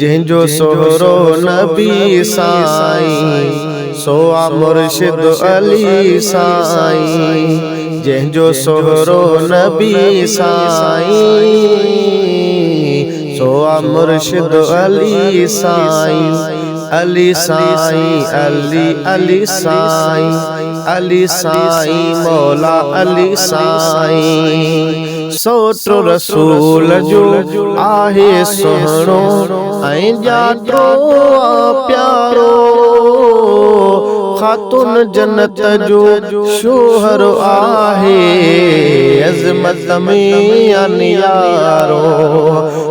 जंहिंजो सोहरो नबी साईं, सो आ मुर्शिद अली साईं। जंहिंजो सोहरो नबी साईं, सो आ मुर्शिद अली साईं। अली साईं, अली अली साईं, अली साईं मौला अली साईं। सोटो रसूल जो आहे सुहिणो ऐं ॼातो प्यारो, ख़ातून जन्नत जो शोहर आहे, अज़मत में अनियारो।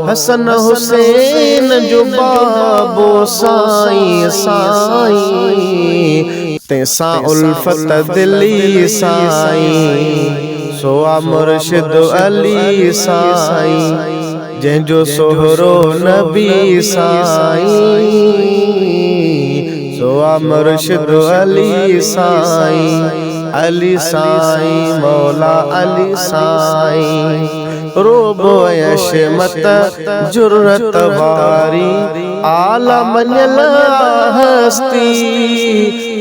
हसन हुसैन जो बाबो साईं साईं, तैसां उल्फत दिली साईं। सो आ मुर्शिद अली साईं, जंहिंजो सोहरो नबी साईं। सो आ मुर्शिद अली साईं, अली साईं मौला अली साईं। रोबो यशमत जुर्रत वारी आला मञल हस्ती,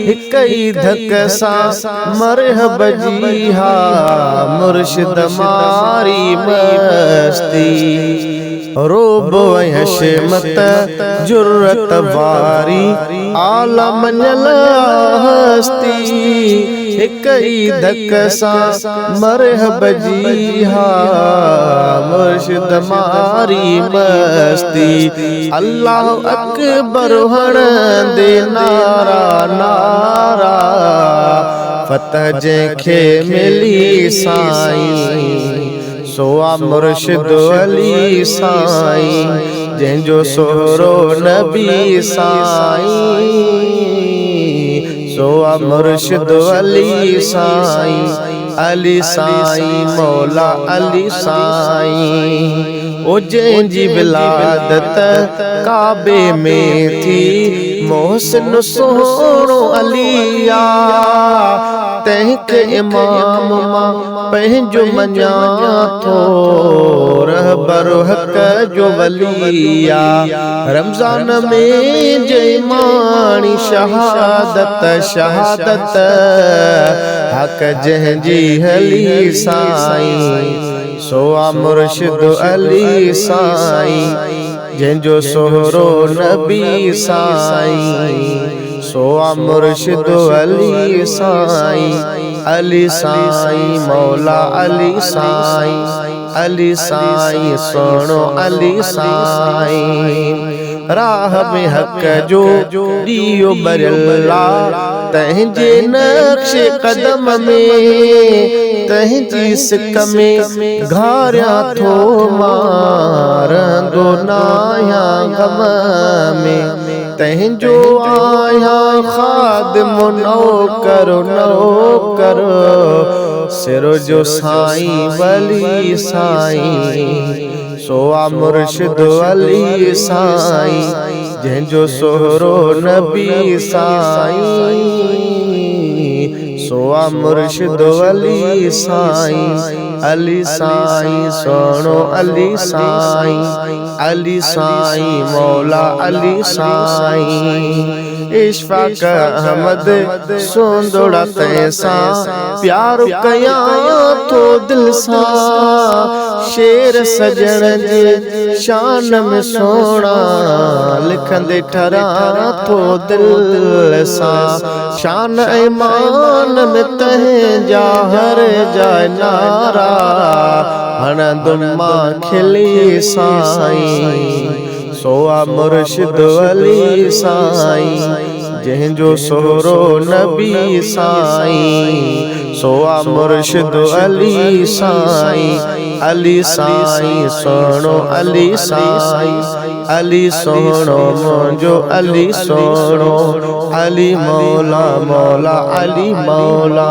हिक ई धक सां मरहब जी हा मुर्शिद मारी मस्ती। रोबो यशमत जुर्रत वारी आला मञल हस्ती, हिक ई धक सां मरहब जी हा मुर्शिद मारी मस्ती। अल्लाह अकबर हणंदे नारा नारा, फतह जंहिंखे मिली साईं। सो आ मुर्शिद अली साईं, जंहिंजो सोहरो नबी साईं। सो आ मुर्शिद अली साईं, अली साईं मौला अली साईं। ओ जंहिंजी विलादत काबे में थी, मोहसिन सोहणो अली आ, तंहिंखे इमाम मां पंहिंजो मञां थो, रहबर हक़ जो वली आ। रमज़ान में जंहिं माणी शहादत शहादत, हक़ जंहिंजी हली साईं। सो आ मुर्शिद अली साईं, जंहिंजो सोहरो नबी साईं। सो आ मुर्शिद अली साईं, अली साईं मौला अली साईं। अली साईं सुहिणो अली साईं। राह में हक़ जो ॾीओ ॿरियल आ, तंहिंजे नक्शे क़दम में, तंहिंजी सिक में घारियां थो मारंदो नाहियां ग़म में। तंहिंजो आहियां ख़ादिम नौकर नौकर, सिर जो साईं वली साईं। सो आ मुर्शिद अली साईं, जंहिंजो सोहरो नबी साईं। सो आ मुर्शिद अली साईं, अली साईं सुहिणो अली साईं। अली साईं मौला अली साईं। इशफाक अहमद सोंदोड़ा तैसां प्यार कयां थो दिल सां, शेर सजण जे शान में सोना लिखंदे ठरां थो दिल सां। शान ईमान में तंहिंजा हर जाइ नारा, हणंदुमि मां खिली साईं। सो आ मुर्शिद अली साईं, जंहिंजो सोहरो नबी साईं। सो आ मुर्शिद अली साईं, अली साईं सुहिणो अली साईं। अली सुहिणो मुंहिंजो अली सुहिणो, अली मौला मौला अली मौला।